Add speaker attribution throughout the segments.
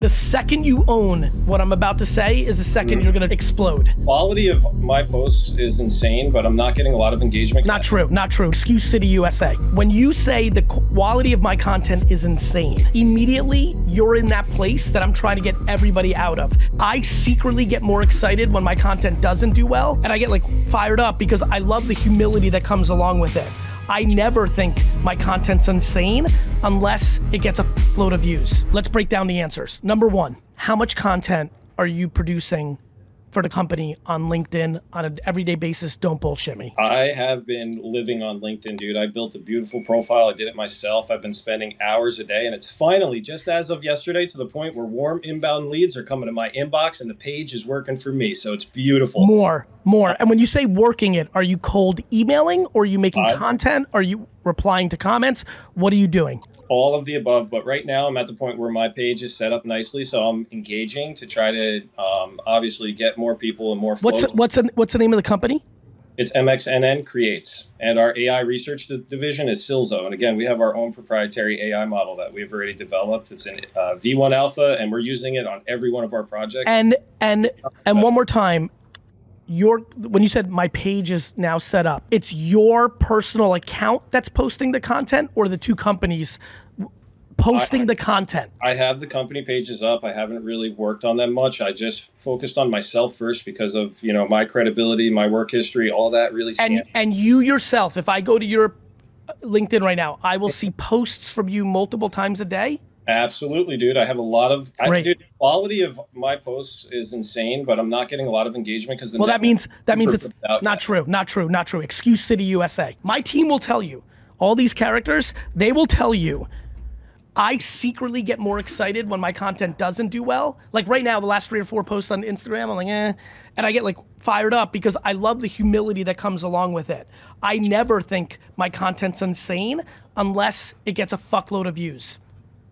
Speaker 1: The second you own what I'm about to say is the second you're going to explode.
Speaker 2: Quality of my posts is insane, but I'm not getting a lot of engagement.
Speaker 1: Not true, not true. Excuse City USA. When you say the quality of my content is insane, immediately you're in that place that I'm trying to get everybody out of. I secretly get more excited when my content doesn't do well, and I get like fired up because I love the humility that comes along with it. I never think my content's insane unless it gets a load of views. Let's break down the answers. Number one, how much content are you producing for the company on LinkedIn on an everyday basis? Don't bullshit me.
Speaker 2: I have been living on LinkedIn, dude. I built a beautiful profile. I did it myself. I've been spending hours a day, and it's finally, just as of yesterday, to the point where warm inbound leads are coming to my inbox and the page is working for me. So it's beautiful.
Speaker 1: More. And when you say working it, are you cold emailing or are you making content? Are you replying to comments? What are you doing?
Speaker 2: All of the above, but right now I'm at the point where my page is set up nicely, so I'm engaging to try to obviously get more people and more flow.
Speaker 1: What's the name of the company?
Speaker 2: It's MXNN Creates, and our AI research division is Silzo. And again, we have our own proprietary AI model that we've already developed. It's in V1 Alpha, and we're using it on every one of our projects.
Speaker 1: And one more time. When you said my page is now set up, it's your personal account that's posting the content or the two companies posting the content? I have
Speaker 2: the company pages up. I haven't really worked on them much. I just focused on myself first because of, you know, my credibility, my work history, all that really.
Speaker 1: And you yourself, if I go to your LinkedIn right now, I will see posts from you multiple times a day?
Speaker 2: Absolutely, dude. I have a lot of dude, the quality of my posts is insane, but I'm not getting a lot of engagement because
Speaker 1: that means it's not true. Excuse City USA. My team will tell you, all these characters, they will tell you, I secretly get more excited when my content doesn't do well. Like right now, the last 3 or 4 posts on Instagram, I'm like, and I get like fired up because I love the humility that comes along with it. I never think my content's insane unless it gets a fuckload of views.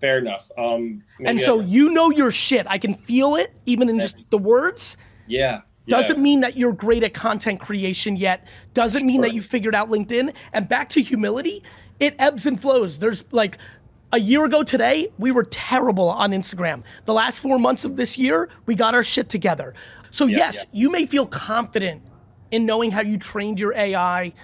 Speaker 2: Fair enough.
Speaker 1: And so you know your shit. I can feel it, even in just the words.
Speaker 2: Yeah.
Speaker 1: Doesn't mean that you're great at content creation yet. Doesn't mean that you figured out LinkedIn. And back to humility, it ebbs and flows. There's like, a year ago today, we were terrible on Instagram. The last 4 months of this year, we got our shit together. So yes, you may feel confident in knowing how you trained your AI.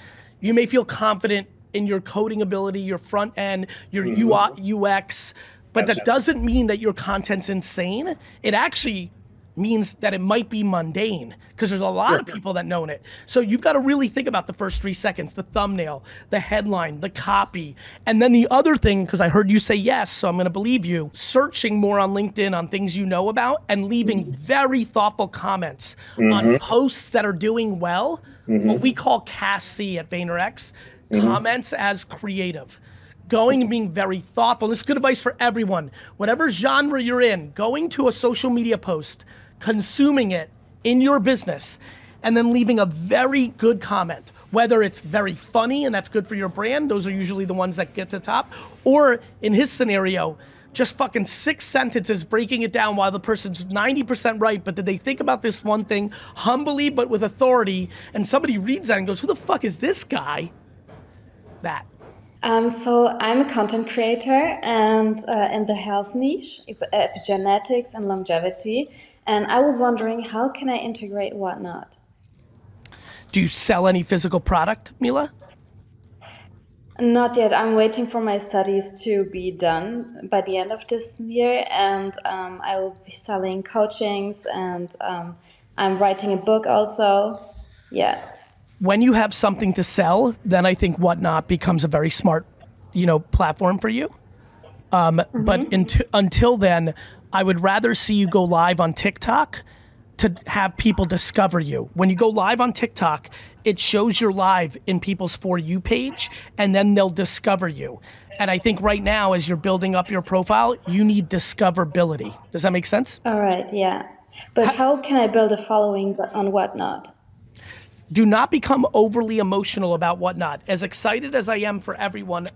Speaker 1: You may feel confident in your coding ability, your front end, your UX, but that doesn't mean that your content's insane. It actually means that it might be mundane because there's a lot of people that know it. So you've got to really think about the first 3 seconds, the thumbnail, the headline, the copy. And then the other thing, because I heard you say yes, so I'm going to believe you, searching more on LinkedIn on things you know about and leaving very thoughtful comments on posts that are doing well, what we call CAS-C at VaynerX, comments as creative. Going and being very thoughtful. This is good advice for everyone. Whatever genre you're in, going to a social media post, consuming it in your business, and then leaving a very good comment. Whether it's very funny and that's good for your brand, those are usually the ones that get to the top, or in his scenario, just fucking 6 sentences breaking it down while the person's 90% right, but did they think about this one thing humbly but with authority, and somebody reads that and goes, who the fuck is this guy? That.
Speaker 3: So I'm a content creator and in the health niche, epigenetics and longevity. And I was wondering, how can I integrate Whatnot?
Speaker 1: Do you sell any physical product, Mila?
Speaker 3: Not yet. I'm waiting for my studies to be done by the end of this year. And I will be selling coachings and I'm writing a book also. Yeah.
Speaker 1: When you have something to sell, then I think Whatnot becomes a very smart, platform for you. But until then, I would rather see you go live on TikTok to have people discover you. When you go live on TikTok, it shows you're live in people's For You page, and then they'll discover you. And I think right now, as you're building up your profile, you need discoverability. Does that make sense?
Speaker 3: All right, yeah. But how can I build a following on Whatnot?
Speaker 1: Do not become overly emotional about Whatnot. As excited as I am for everyone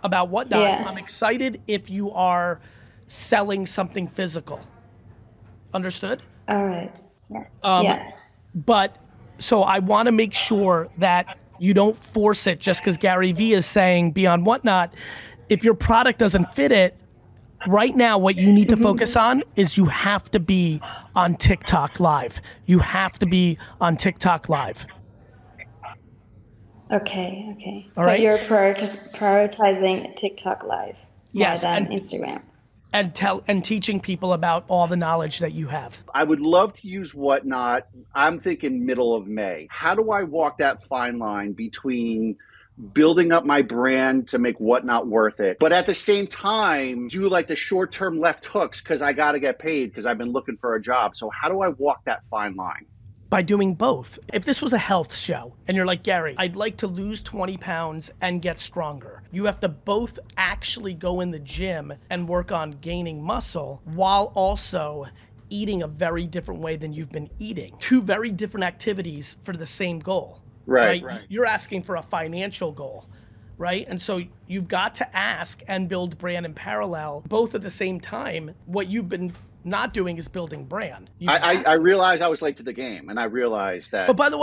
Speaker 1: about Whatnot, I'm excited if you are selling something physical. Understood?
Speaker 3: All right. Yeah.
Speaker 1: But so I want to make sure that you don't force it just because Gary Vee is saying be on Whatnot. If your product doesn't fit it, Right now, what you need to focus on is you have to be on TikTok Live. You have to be on TikTok Live.
Speaker 3: Okay.
Speaker 1: All
Speaker 3: So
Speaker 1: right?
Speaker 3: you're prioritizing TikTok Live more than Instagram.
Speaker 1: And teaching people about all the knowledge that you have.
Speaker 4: I would love to use Whatnot. I'm thinking middle of May. How do I walk that fine line between building up my brand to make Whatnot worth it, but at the same time, do like the short-term left hooks because I got to get paid because I've been looking for a job. So how do I walk that fine line?
Speaker 1: By doing both. If this was a health show and you're like, Gary, I'd like to lose 20 pounds and get stronger, you have to both actually go in the gym and work on gaining muscle while also eating a very different way than you've been eating. Two very different activities for the same goal. Right. You're asking for a financial goal, right? And so you've got to ask and build brand in parallel, both at the same time. What you've been not doing is building brand.
Speaker 4: I realized I was late to the game, and I realized that.
Speaker 1: But by the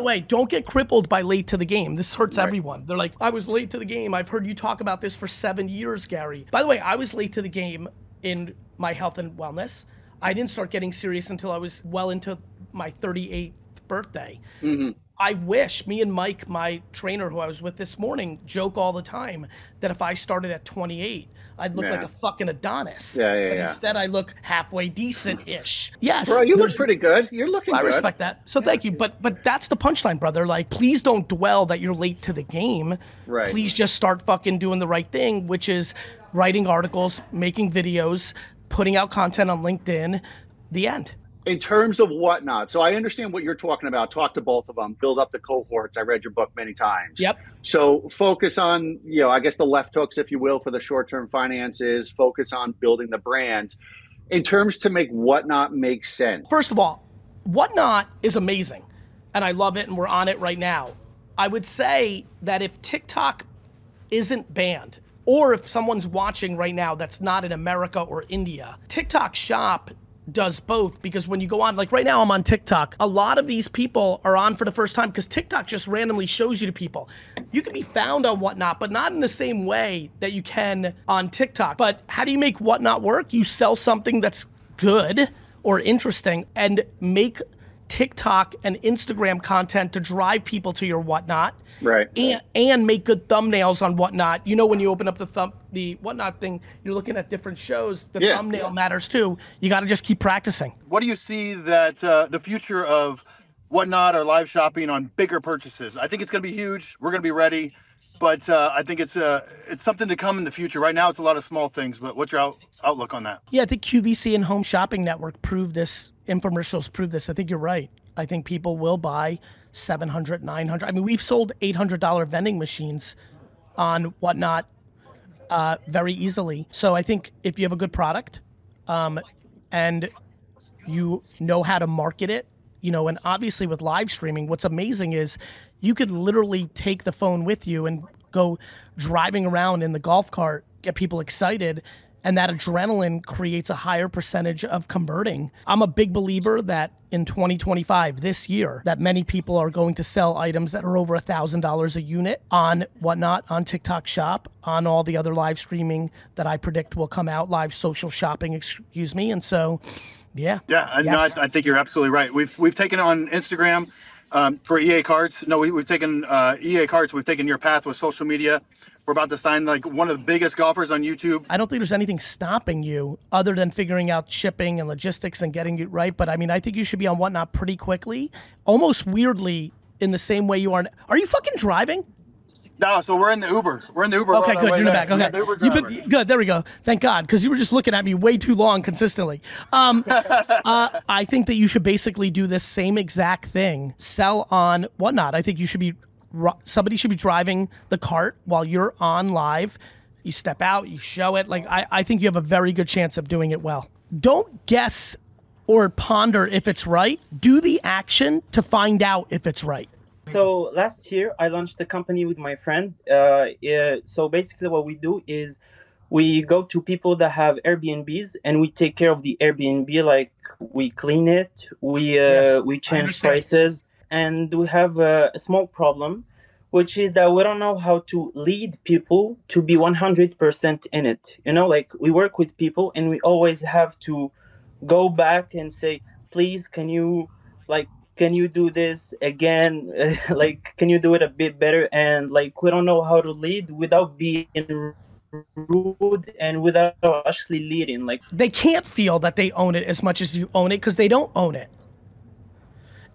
Speaker 1: way, don't get crippled by late to the game. This hurts everyone. They're like, I was late to the game. I've heard you talk about this for 7 years, Gary. By the way, I was late to the game in my health and wellness. I didn't start getting serious until I was well into my 38th birthday. Mm-hmm. I wish, me and Mike, my trainer who I was with this morning, joke all the time that if I started at 28, I'd look like a fucking Adonis. But instead I look halfway decent-ish. Yes.
Speaker 4: Bro, you look pretty good. You're looking good.
Speaker 1: I respect that. So thank you. But that's the punchline, brother. Like, please don't dwell that you're late to the game.
Speaker 4: Right.
Speaker 1: Please just start fucking doing the right thing, which is writing articles, making videos, putting out content on LinkedIn, the end.
Speaker 4: In terms of Whatnot, so I understand what you're talking about. Talk to both of them, build up the cohorts. I read your book many times.
Speaker 1: Yep.
Speaker 4: So focus on, I guess the left hooks, if you will, for the short-term finances, focus on building the brand. In terms to make Whatnot make sense.
Speaker 1: First of all, Whatnot is amazing and I love it and we're on it right now. I would say that if TikTok isn't banned, or if someone's watching right now that's not in America or India, TikTok Shop does both, because when you go on, like right now I'm on TikTok, a lot of these people are on for the first time because TikTok just randomly shows you to people. You can be found on Whatnot, but not in the same way that you can on TikTok. But how do you make Whatnot work? You sell something that's good or interesting and make TikTok and Instagram content to drive people to your Whatnot.
Speaker 4: Right.
Speaker 1: And make good thumbnails on Whatnot. You know, when you open up the Whatnot thing, you're looking at different shows. The thumbnail matters too. You got to just keep practicing.
Speaker 5: What do you see that the future of Whatnot or live shopping on bigger purchases? I think it's going to be huge. We're going to be ready, but I think it's something to come in the future. Right now, it's a lot of small things. But what's your outlook on that?
Speaker 1: Yeah, I think QVC and Home Shopping Network proved this. Infomercials prove this. I think you're right. I think people will buy 700, 900. I mean, we've sold $800 vending machines on Whatnot very easily. So I think if you have a good product and you know how to market it, and obviously with live streaming, what's amazing is you could literally take the phone with you and go driving around in the golf cart, get people excited, and that adrenaline creates a higher percentage of converting. I'm a big believer that in 2025, this year, that many people are going to sell items that are over $1,000 a unit on Whatnot, on TikTok Shop, on all the other live streaming that I predict will come out, live social shopping, excuse me. And so, yeah.
Speaker 5: Yeah, no, I think you're absolutely right. We've taken on Instagram for EA Cards. No, we've taken EA Cards. We've taken your path with social media. We're about to sign like one of the biggest golfers on YouTube.
Speaker 1: I don't think there's anything stopping you other than figuring out shipping and logistics and getting it right. But I mean, I think you should be on Whatnot pretty quickly, almost weirdly in the same way you are. Are you fucking driving?
Speaker 5: No, so we're in the Uber. We're in the Uber.
Speaker 1: Okay, good. You're in the back. Okay.
Speaker 5: The
Speaker 1: good. There we go. Thank God, because you were just looking at me way too long consistently. I think that you should basically do this same exact thing. Sell on Whatnot. I think you should be. Somebody should be driving the cart while you're on live. You step out, you show it. Like I think you have a very good chance of doing it well. Don't guess or ponder if it's right. Do the action to find out if it's right.
Speaker 6: So last year I launched a company with my friend. So basically what we do is we go to people that have Airbnbs and we take care of the Airbnb. Like we clean it, we change prices. And we have a small problem. which is that we don't know how to lead people to be 100% in it. You know, like we work with people and we always have to go back and say, please, can you do this again? Like, can you do it a bit better? And like, we don't know how to lead without being rude and without actually leading. Like,
Speaker 1: they can't feel that they own it as much as you own it because they don't own it.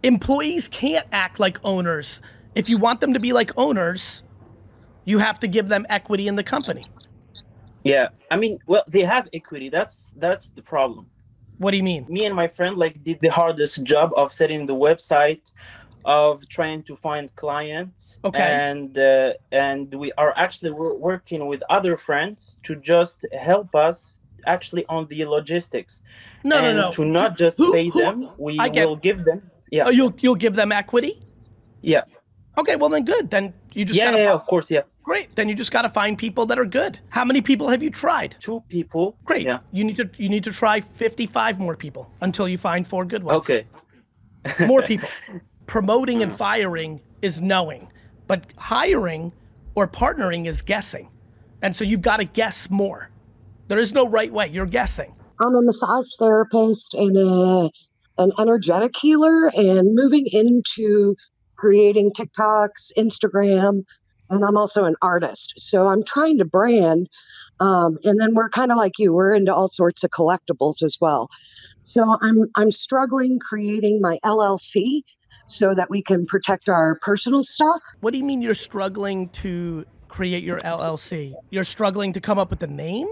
Speaker 1: Employees can't act like owners. If you want them to be like owners, you have to give them equity in the company.
Speaker 6: yeah, I mean, well, they have equity. That's the problem.
Speaker 1: What do you mean?
Speaker 6: Me and my friend like did the hardest job of setting the website, of trying to find clients.
Speaker 1: Okay.
Speaker 6: And we are actually working with other friends to just help us actually on the logistics.
Speaker 1: No.
Speaker 6: To not just pay them, we will give them. Yeah.
Speaker 1: Oh, you'll give them equity?
Speaker 6: Yeah.
Speaker 1: Okay, well then good. Then you just
Speaker 6: yeah, of course, yeah.
Speaker 1: Great. Then you just got to find people that are good. How many people have you tried?
Speaker 6: 2 people.
Speaker 1: Great.
Speaker 6: Yeah.
Speaker 1: You need to try 55 more people until you find 4 good ones.
Speaker 6: Okay.
Speaker 1: More people. Promoting and firing is knowing, but hiring or partnering is guessing. And so you've got to guess more. There is no right way. You're guessing.
Speaker 7: I'm a massage therapist and an energetic healer, and moving into creating TikToks, Instagram, and I'm also an artist. So I'm trying to brand. And then we're kind of like you, we're into all sorts of collectibles as well. So I'm struggling creating my LLC so that we can protect our personal stuff.
Speaker 1: What do you mean you're struggling to create your LLC? You're struggling to come up with the name?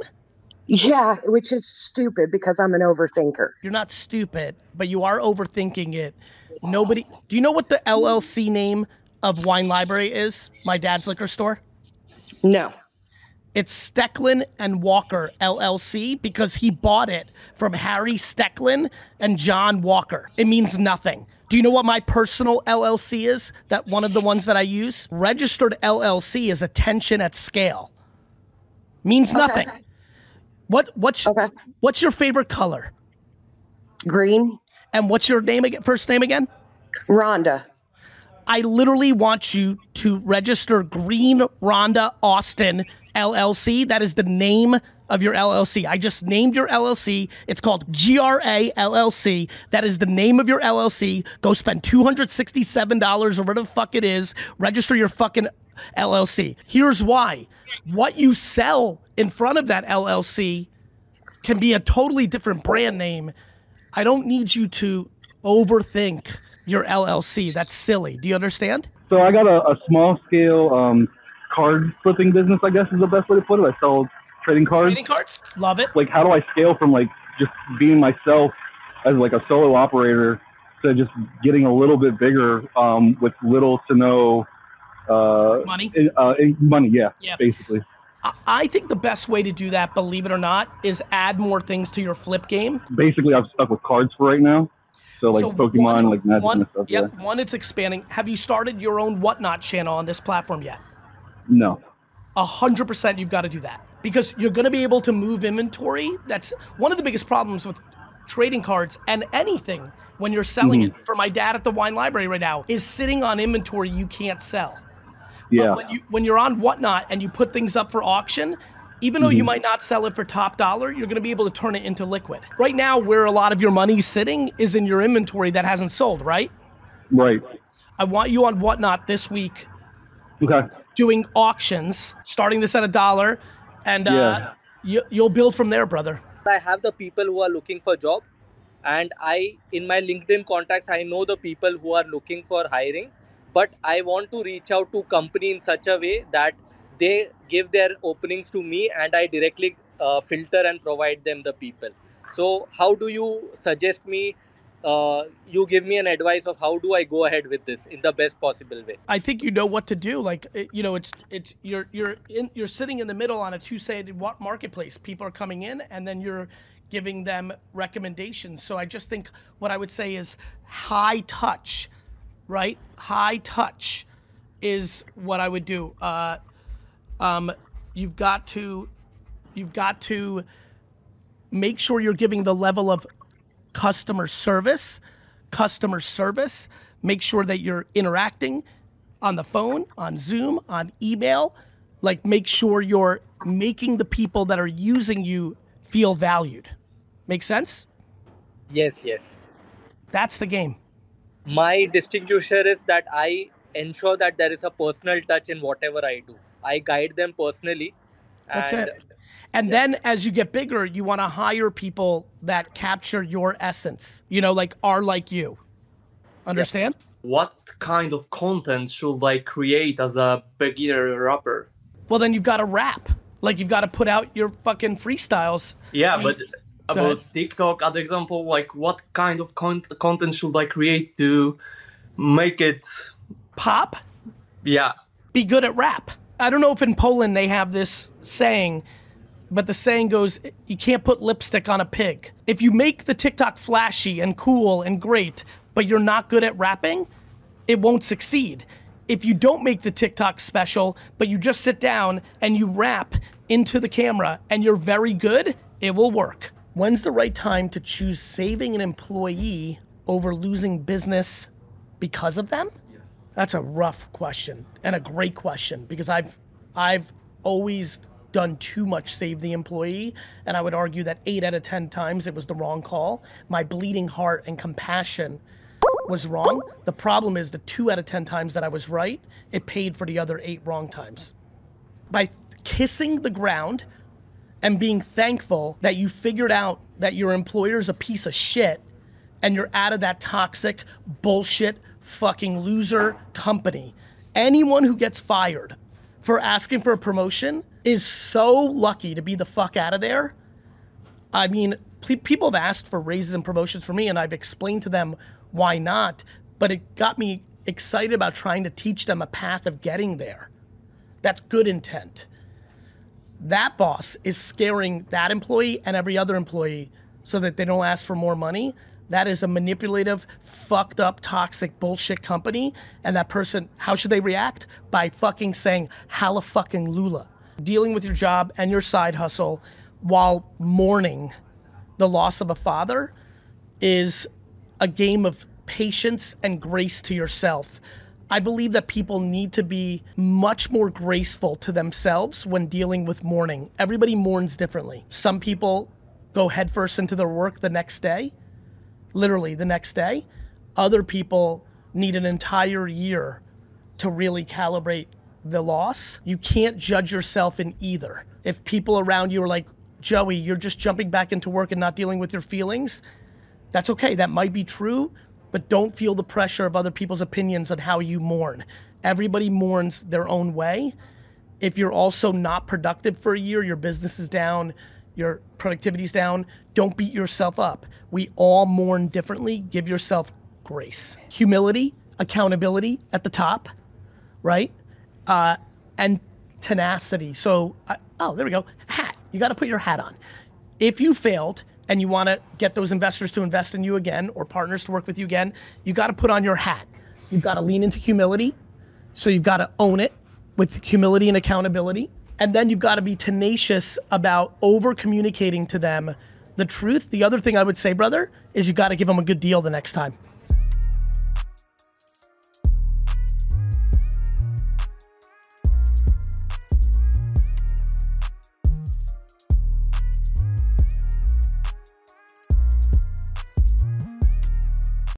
Speaker 7: Yeah, which is stupid because I'm an overthinker.
Speaker 1: You're not stupid, but you are overthinking it. Do you know what the LLC name of Wine Library is? My dad's liquor store?
Speaker 7: No.
Speaker 1: It's Stecklin and Walker LLC because he bought it from Harry Stecklin and John Walker. It means nothing. Do you know what my personal LLC is? That one of the ones that I use? Registered LLC is attention at scale. Means nothing.
Speaker 7: Okay.
Speaker 1: What's your favorite color?
Speaker 7: Green.
Speaker 1: And what's your name again? First name again?
Speaker 7: Rhonda.
Speaker 1: I literally want you to register Green Rhonda Austin LLC. That is the name of your LLC. I just named your LLC. It's called GRA LLC. That is the name of your LLC. Go spend $267 or whatever the fuck it is. Register your fucking LLC. Here's why. What you sell in front of that LLC can be a totally different brand name. I don't need you to overthink your LLC. That's silly. Do you understand?
Speaker 8: So I got a small scale card flipping business, I guess is the best way to put it. I sell trading cards.
Speaker 1: Trading cards? Love it.
Speaker 8: Like, how do I scale from like just being myself as like a solo operator to just getting a little bit bigger with little to no
Speaker 1: money?
Speaker 8: Money, yeah, basically.
Speaker 1: I think the best way to do that, believe it or not, is add more things to your flip game.
Speaker 8: Basically, I'm stuck with cards for right now. So like Pokemon, like Magic and stuff.
Speaker 1: Yep, one, it's expanding. Have you started your own Whatnot channel on this platform yet?
Speaker 8: No.
Speaker 1: 100% you've got to do that. Because you're going to be able to move inventory. That's one of the biggest problems with trading cards and anything when you're selling it. For my dad at the Wine Library right now, is sitting on inventory you can't sell.
Speaker 8: Yeah.
Speaker 1: But when you're on Whatnot and you put things up for auction, even though you might not sell it for top dollar, you're going to be able to turn it into liquid. Right now, where a lot of your money's sitting is in your inventory that hasn't sold, right?
Speaker 8: Right.
Speaker 1: I want you on Whatnot this week.
Speaker 8: Okay.
Speaker 1: Doing auctions, starting this at $1, and you'll build from there, brother.
Speaker 9: I have the people who are looking for job, and in my LinkedIn contacts, I know the people who are looking for hiring, but I want to reach out to company in such a way that they give their openings to me and I directly filter and provide them the people. So how do you suggest me, you give me an advice of how do I go ahead with this in the best possible way?
Speaker 1: I think you know what to do. Like, you know, you're sitting in the middle on a two-sided marketplace. People are coming in and then you're giving them recommendations. So I just think what I would say is high touch, right? High touch is what I would do. You've got to make sure you're giving the level of customer service, make sure that you're interacting, on the phone, on Zoom, on email. Like, make sure you're making the people that are using you feel valued. Make sense?
Speaker 9: Yes, yes.
Speaker 1: That's the game.
Speaker 9: My distinguisher is that I ensure that there is a personal touch in whatever I do. I guide them personally.
Speaker 1: That's
Speaker 9: And
Speaker 1: it. And then as you get bigger, you want to hire people that capture your essence, you know, like are like you. Understand?
Speaker 10: What kind of content should I create as a beginner rapper?
Speaker 1: Well, then you've got to rap. Like, you've got to put out your fucking freestyles.
Speaker 10: Yeah,
Speaker 1: I mean,
Speaker 10: but about TikTok, as example, like what kind of content should I create to make it
Speaker 1: pop?
Speaker 10: Yeah.
Speaker 1: Be good at rap. I don't know if in Poland they have this saying, but the saying goes, you can't put lipstick on a pig. If you make the TikTok flashy and cool and great, but you're not good at rapping, it won't succeed. If you don't make the TikTok special, but you just sit down and you rap into the camera and you're very good, it will work. When's the right time to choose saving an employee over losing business because of them? Yes. That's a rough question and a great question, because I've always done too much save the employee, and I would argue that 8 out of 10 times it was the wrong call. My bleeding heart and compassion was wrong. The problem is the 2 out of 10 times that I was right, it paid for the other 8 wrong times. By kissing the ground and being thankful that you figured out that your employer's a piece of shit and you're out of that toxic bullshit fucking loser company. Anyone who gets fired for asking for a promotion is so lucky to be the fuck out of there. I mean, people have asked for raises and promotions for me, and I've explained to them why not, but it got me excited about trying to teach them a path of getting there. That's good intent. That boss is scaring that employee and every other employee so that they don't ask for more money. That is a manipulative, fucked up, toxic bullshit company. And that person, how should they react? By fucking saying, "Halla fucking lula." Dealing with your job and your side hustle while mourning the loss of a father is a game of patience and grace to yourself. I believe that people need to be much more graceful to themselves when dealing with mourning. Everybody mourns differently. Some people go headfirst into their work the next day, literally the next day. Other people need an entire year to really calibrate the loss. You can't judge yourself in either. If people around you are like, "Joey, you're just jumping back into work and not dealing with your feelings," that's okay, that might be true, but don't feel the pressure of other people's opinions on how you mourn. Everybody mourns their own way. If you're also not productive for a year, your business is down, your productivity's down, don't beat yourself up. We all mourn differently. Give yourself grace. Humility, accountability at the top, right? And tenacity. So, oh, there we go, hat. You gotta put your hat on. If you failed and you wanna get those investors to invest in you again or partners to work with you again, you gotta put on your hat. You've gotta lean into humility. So you've gotta own it with humility and accountability. And then you've gotta be tenacious about over communicating to them the truth. The other thing I would say, brother, is you gotta give them a good deal the next time.